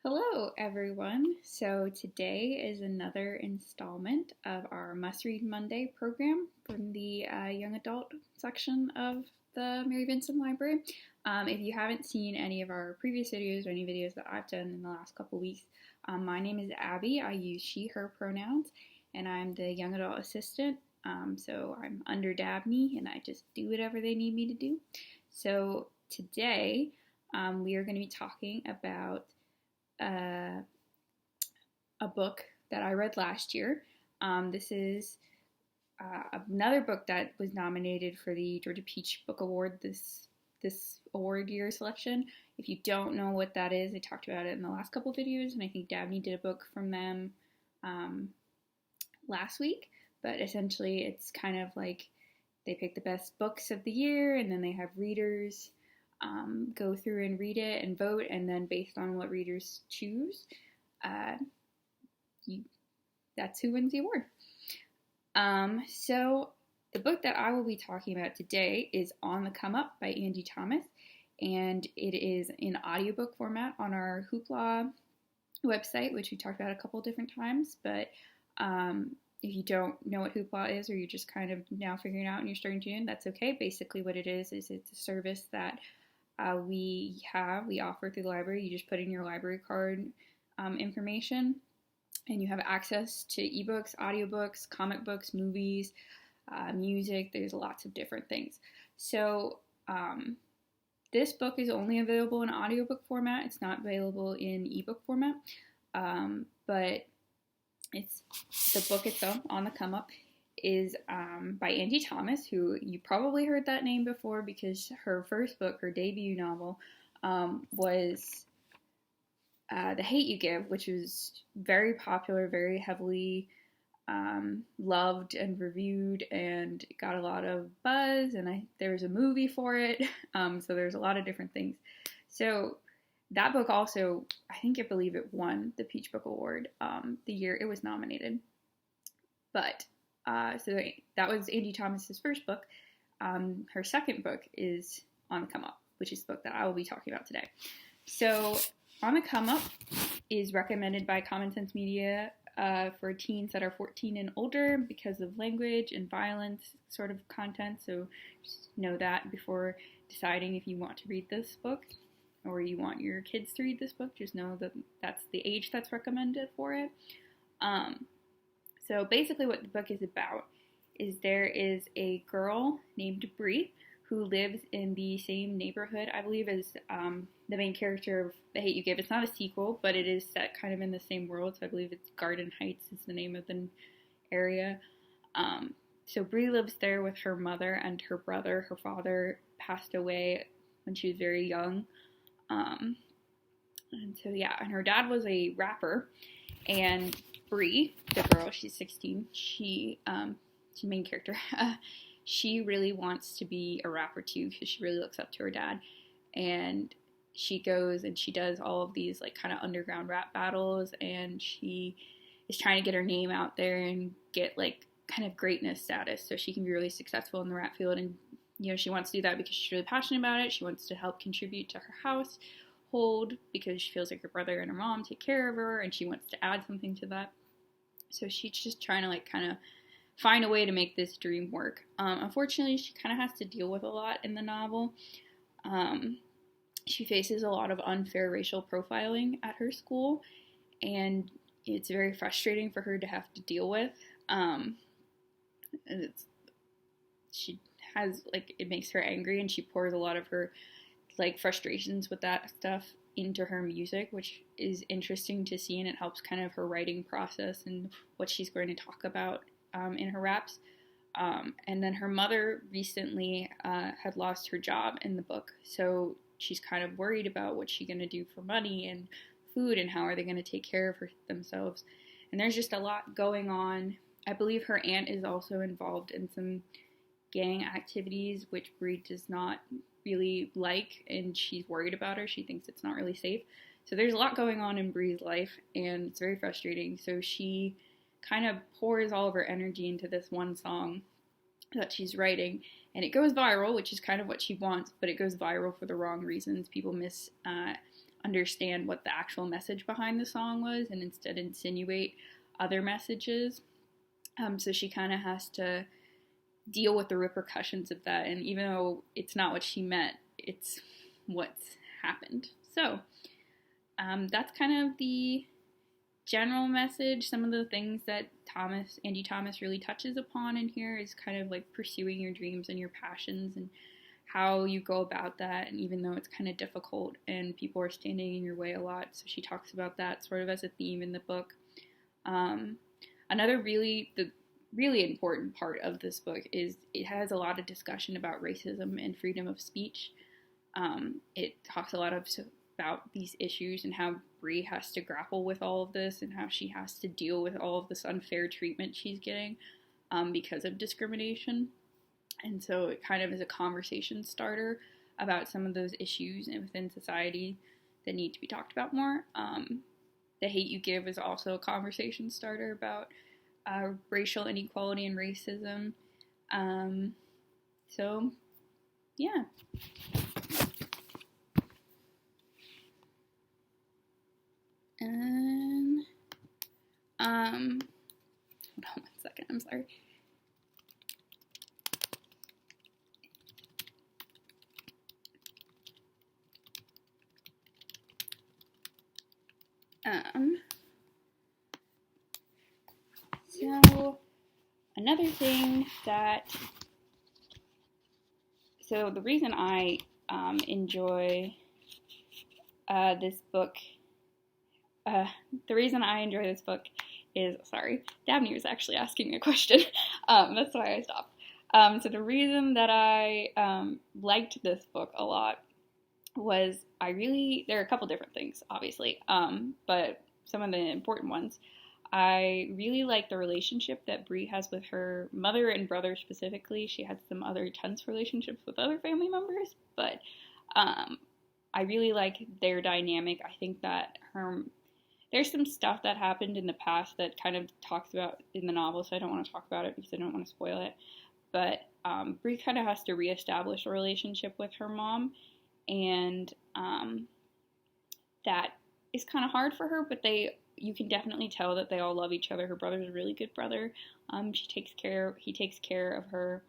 Hello, everyone. So, today is another installment of our Must Read Monday program from the young adult section of the Mary Vincent Library. If you haven't seen any of our previous videos or any videos that I've done in the last couple weeks, my name is Abby. I use she, her pronouns, and I'm the young adult assistant. So, I'm under Dabney, and I just do whatever they need me to do. So, today we are going to be talking about uh, a book that I read last year. This is another book that was nominated for the Georgia Peach Book Award this award year selection. If you don't know what that is, I talked about it in the last couple videos, and I think Dabney did a book from them last week. But essentially, it's kind of like they pick the best books of the year, and then they have readers go through and read it and vote, and then based on what readers choose, that's who wins the award. So the book that I will be talking about today is On the Come Up by Angie Thomas, and it is in audiobook format on our Hoopla website, which we talked about a couple different times, but if you don't know what Hoopla is, or you're just kind of now figuring it out and you're starting to tune in, that's okay. Basically what it is it's a service that we offer through the library. You just put in your library card information, and you have access to ebooks, audiobooks, comic books, movies, music. There's lots of different things. So this book is only available in audiobook format. It's not available in ebook format, but it's the book itself, On the Come Up, is by Angie Thomas, who you probably heard that name before because her first book, her debut novel, was The Hate U Give, which was very popular, very heavily loved and reviewed, and got a lot of buzz, and there was a movie for it, so there's a lot of different things. So that book also, I believe it won the Peach Book Award the year it was nominated. But so that was Angie Thomas's first book. Her second book is On the Come Up, which is the book that I will be talking about today. So On the Come Up is recommended by Common Sense Media for teens that are 14 and older because of language and violence sort of content. So just know that before deciding if you want to read this book or you want your kids to read this book. Just know that that's the age that's recommended for it. So basically what the book is about is there is a girl named Bree who lives in the same neighborhood, I believe, as the main character of The Hate U Give. It's not a sequel, but it is set kind of in the same world, so I believe it's Garden Heights is the name of the area. So Bree lives there with her mother and her brother. Her father passed away when she was very young. And her dad was a rapper, and Bree, the girl, she's 16, she's the main character, she really wants to be a rapper too, because she really looks up to her dad, and she goes and she does all of these like kind of underground rap battles, and she is trying to get her name out there and get like kind of greatness status so she can be really successful in the rap field. And she wants to do that because she's really passionate about it. She wants to help contribute to her household because she feels like her brother and her mom take care of her, and she wants to add something to that. So she's just trying to like kind of find a way to make this dream work. Unfortunately, she kind of has to deal with a lot in the novel. She faces a lot of unfair racial profiling at her school, and it's very frustrating for her to have to deal with. She has like, it makes her angry, and she pours a lot of her like frustrations with that stuff into her music, which is interesting to see, and it helps kind of her writing process and what she's going to talk about in her raps. And then her mother recently had lost her job in the book, so she's kind of worried about what she's going to do for money and food, and how are they going to take care of themselves. And there's just a lot going on. I believe her aunt is also involved in some gang activities, which Bree does not really like, and she's worried about her. She thinks it's not really safe. So there's a lot going on in Bree's life, and it's very frustrating. So she kind of pours all of her energy into this one song that she's writing, and it goes viral, which is kind of what she wants, but it goes viral for the wrong reasons. People understand what the actual message behind the song was and instead insinuate other messages. So she kind of has to deal with the repercussions of that. And even though it's not what she meant, it's what's happened. So that's kind of the general message. Some of the things that Angie Thomas really touches upon in here is kind of like pursuing your dreams and your passions and how you go about that. And even though it's kind of difficult and people are standing in your way a lot, so she talks about that sort of as a theme in the book. Another really important part of this book is it has a lot of discussion about racism and freedom of speech. It talks a lot about these issues and how Bree has to grapple with all of this and how she has to deal with all of this unfair treatment she's getting because of discrimination. And so it kind of is a conversation starter about some of those issues within society that need to be talked about more. The Hate U Give is also a conversation starter about racial inequality and racism. So, yeah. And, hold on one second, I'm sorry. So another thing so the reason I enjoy this book, is, sorry, Dabney was actually asking me a question. That's why I stopped. So the reason that I liked this book a lot was there are a couple different things, obviously, but some of the important ones. I really like the relationship that Bree has with her mother and brother specifically. She had some other tense relationships with other family members, but I really like their dynamic. I think that there's some stuff that happened in the past that kind of talks about in the novel, so I don't want to talk about it because I don't want to spoil it. But Bree kind of has to reestablish a relationship with her mom, and that is kind of hard for her, but you can definitely tell that they all love each other. Her brother's a really good brother. He takes care of her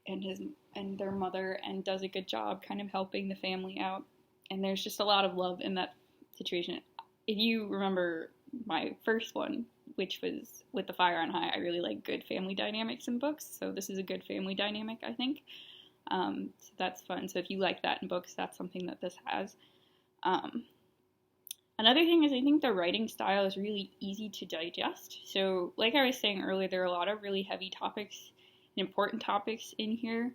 and their mother and does a good job kind of helping the family out. And there's just a lot of love in that situation. If you remember my first one, which was With the Fire on High, I really like good family dynamics in books. So this is a good family dynamic, I think. So that's fun. So if you like that in books, that's something that this has. Another thing is I think the writing style is really easy to digest. So like I was saying earlier, there are a lot of really heavy topics and important topics in here.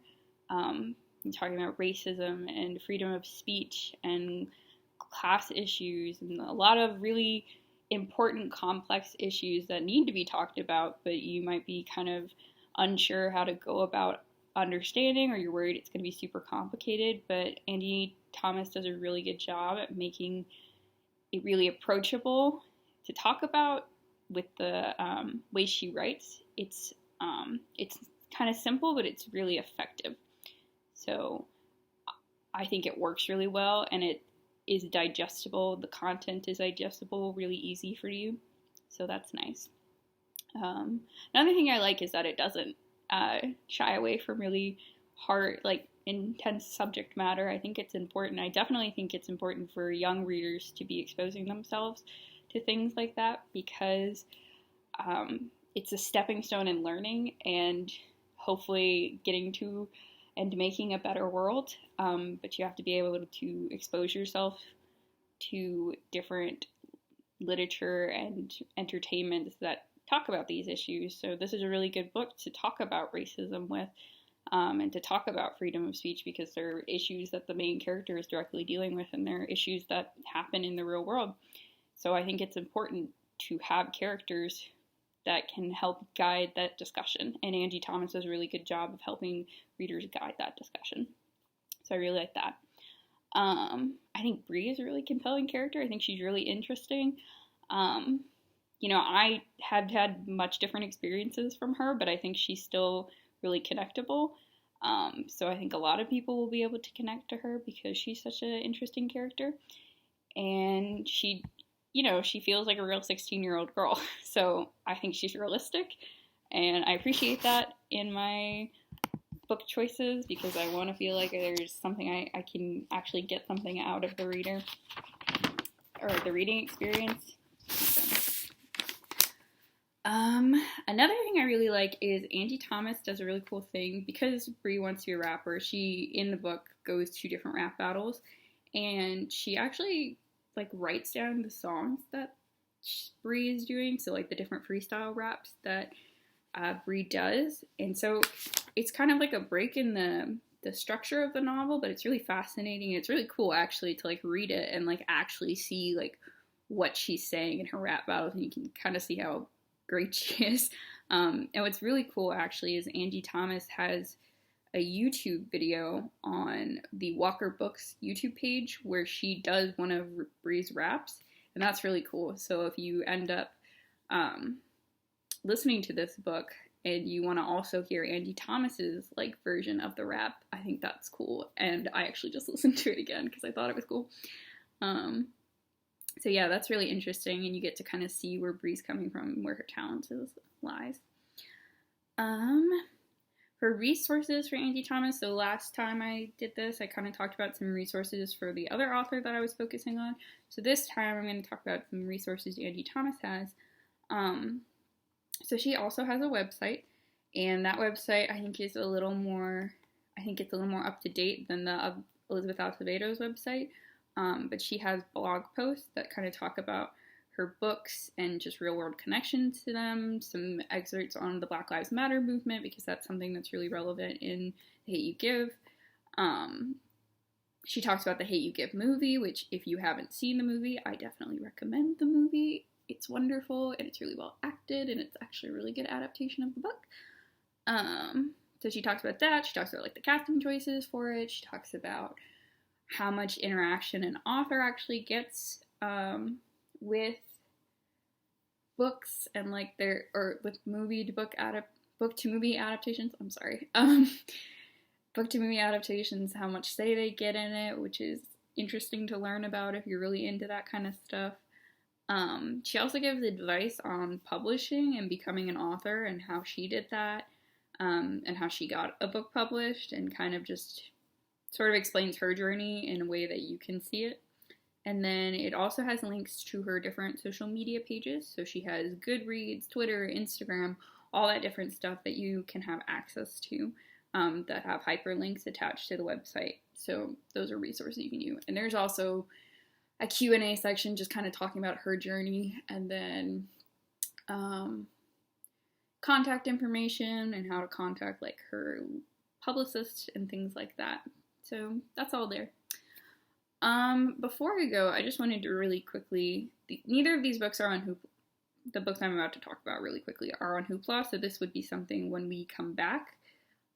I'm talking about racism and freedom of speech and class issues and a lot of really important complex issues that need to be talked about, but you might be kind of unsure how to go about understanding, or you're worried it's going to be super complicated. But Angie Thomas does a really good job at making it really approachable to talk about with the way she writes. It's kind of simple, but it's really effective. So I think it works really well, and it is digestible. The content is digestible, really easy for you. So that's nice. Another thing I like is that it doesn't shy away from really hard, like intense subject matter. I think it's important. I definitely think it's important for young readers to be exposing themselves to things like that, because it's a stepping stone in learning and hopefully getting to and making a better world. But you have to be able to expose yourself to different literature and entertainment that talk about these issues. So this is a really good book to talk about racism with, and to talk about freedom of speech, because they're issues that the main character is directly dealing with, and they're issues that happen in the real world. So I think it's important to have characters that can help guide that discussion, and Angie Thomas does a really good job of helping readers guide that discussion. So I really like that. I think Bree is a really compelling character. I think she's really interesting. I have had much different experiences from her, but I think she's still really connectable. So I think a lot of people will be able to connect to her because she's such an interesting character. and she, she feels like a real 16-year-old girl. So I think she's realistic, and I appreciate that in my book choices because I want to feel like there's something I can actually get something out of the reader or the reading experience. Another thing I really like is Angie Thomas does a really cool thing because Bree wants to be a rapper. She, in the book, goes to different rap battles, and she actually writes down the songs that Bree is doing. So the different freestyle raps that Bree does, and so it's kind of like a break in the structure of the novel, but it's really fascinating. It's really cool actually to read it and actually see what she's saying in her rap battles, and you can kind of see how great she is. And what's really cool actually is Angie Thomas has a YouTube video on the Walker Books YouTube page where she does one of Bree's raps, and that's really cool. So if you end up listening to this book and you want to also hear Angie Thomas's version of the rap, I think that's cool. And I actually just listened to it again because I thought it was cool. So yeah, that's really interesting, and you get to kind of see where Bree's coming from, where her talent lies. For resources for Angie Thomas, so last time I did this, I kind of talked about some resources for the other author that I was focusing on. So this time I'm going to talk about some resources Angie Thomas has. So she also has a website, and that website I think it's a little more up to date than the Elizabeth Acevedo's website. But she has blog posts that kind of talk about her books and just real world connections to them, some excerpts on the Black Lives Matter movement because that's something that's really relevant in The Hate U Give. She talks about the Hate U Give movie, which if you haven't seen the movie, I definitely recommend the movie. It's wonderful and it's really well acted and it's actually a really good adaptation of the book. So she talks about that. She talks about the casting choices for it. She talks about how much interaction an author actually gets with books and with book to movie adaptations. I'm sorry. Book to movie adaptations, how much say they get in it, which is interesting to learn about if you're really into that kind of stuff. She also gives advice on publishing and becoming an author and how she did that, and how she got a book published, and kind of just sort of explains her journey in a way that you can see it. And then it also has links to her different social media pages. So she has Goodreads, Twitter, Instagram, all that different stuff that you can have access to, that have hyperlinks attached to the website. So those are resources you can use. And there's also a Q&A section just kind of talking about her journey, and then contact information and how to contact her publicist and things like that. So that's all there. Before I go, I just wanted to really quickly, neither of these books are on Hoopla. The books I'm about to talk about really quickly are on Hoopla, so this would be something when we come back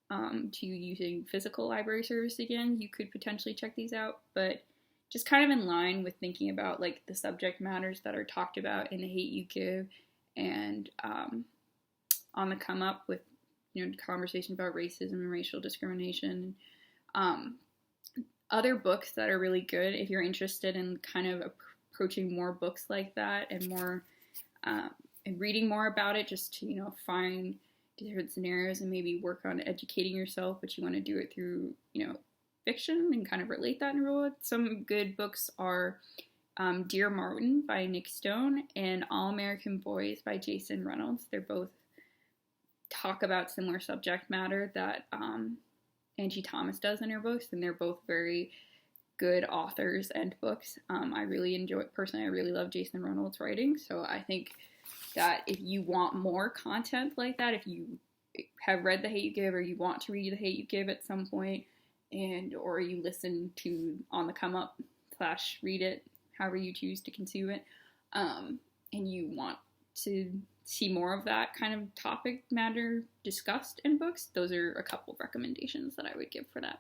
to using physical library service again, you could potentially check these out, but just kind of in line with thinking about the subject matters that are talked about in The Hate U Give and on the come up with conversation about racism and racial discrimination. Other books that are really good if you're interested in kind of approaching more books like that and more and reading more about it, just to find different scenarios and maybe work on educating yourself, but you want to do it through fiction and kind of relate that in real world. Some good books are Dear Martin by Nick Stone and All American Boys by Jason Reynolds. They're both talk about similar subject matter that Angie Thomas does in her books, and they're both very good authors and books. I really love Jason Reynolds' writing, so I think that if you want more content like that, if you have read The Hate U Give or you want to read The Hate U Give at some point, or you listen to On the Come Up / read it, however you choose to consume it, and you want to see more of that kind of topic matter discussed in books, those are a couple of recommendations that I would give for that.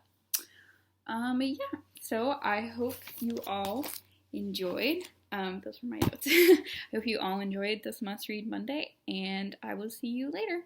Yeah, so I hope you all enjoyed. Those were my notes. I hope you all enjoyed this Must Read Monday, and I will see you later.